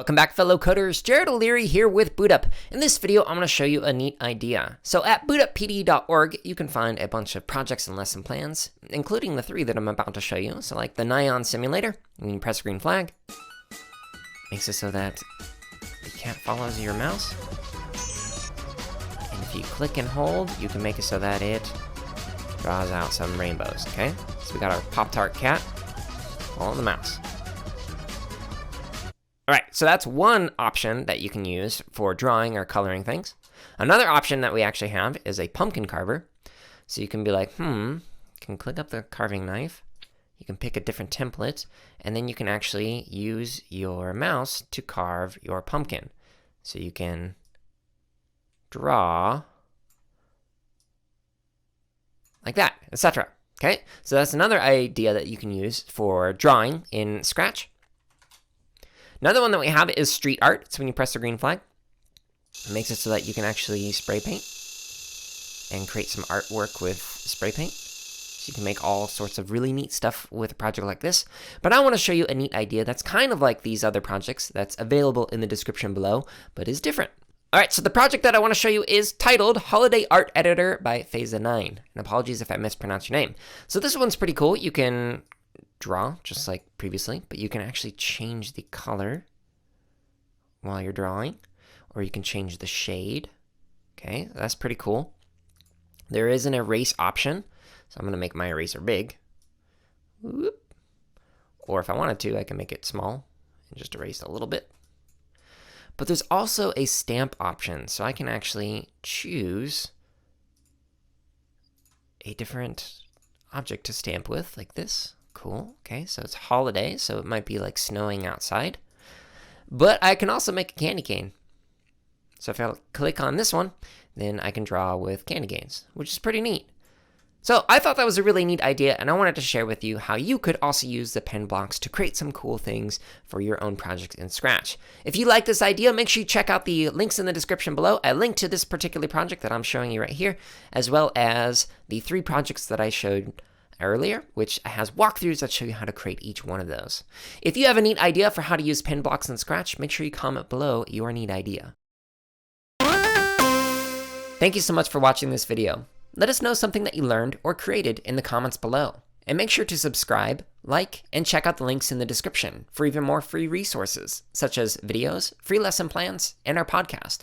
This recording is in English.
Welcome back, fellow coders. Jared O'Leary here with BootUp. In this video, I'm going to show you a neat idea. So at bootuppd.org, you can find a bunch of projects and lesson plans, including the 3 that I'm about to show you. So like the Nyan simulator, you can press a green flag. Makes it so that the cat follows your mouse. And if you click and hold, you can make it so that it draws out some rainbows, okay? So we got our Pop-Tart cat following the mouse. All right, so that's one option that you can use for drawing or coloring things. Another option that we actually have is a pumpkin carver. So you can be like, can click up the carving knife. You can pick a different template, and then you can actually use your mouse to carve your pumpkin. So you can draw like that, etc. Okay, so that's another idea that you can use for drawing in Scratch. Another one that we have is street art. So when you press the green flag, it makes it so that you can actually spray paint and create some artwork with spray paint. So you can make all sorts of really neat stuff with a project like this. But I want to show you a neat idea that's kind of like these other projects that's available in the description below, but is different. All right, so the project that I want to show you is titled Holiday Art Editor by Phase9. And apologies if I mispronounced your name. So this one's pretty cool. You can draw just like previously, but you can actually change the color while you're drawing, or you can change the shade. Okay, that's pretty cool. There is an erase option, so I'm going to make my eraser big. Whoop. Or if I wanted to, I can make it small and just erase a little bit. But there's also a stamp option, so I can actually choose a different object to stamp with, like this. Cool. Okay, so it's holiday, so it might be like snowing outside. But I can also make a candy cane. So if I click on this one, then I can draw with candy canes, which is pretty neat. So I thought that was a really neat idea, and I wanted to share with you how you could also use the pen blocks to create some cool things for your own projects in Scratch. If you like this idea, make sure you check out the links in the description below. I linked to this particular project that I'm showing you right here, as well as the 3 projects that I showed earlier, which has walkthroughs that show you how to create each one of those. If you have a neat idea for how to use pen blocks in Scratch, make sure you comment below your neat idea. Thank you so much for watching this video. Let us know something that you learned or created in the comments below. And make sure to subscribe, like, and check out the links in the description for even more free resources, such as videos, free lesson plans, and our podcast.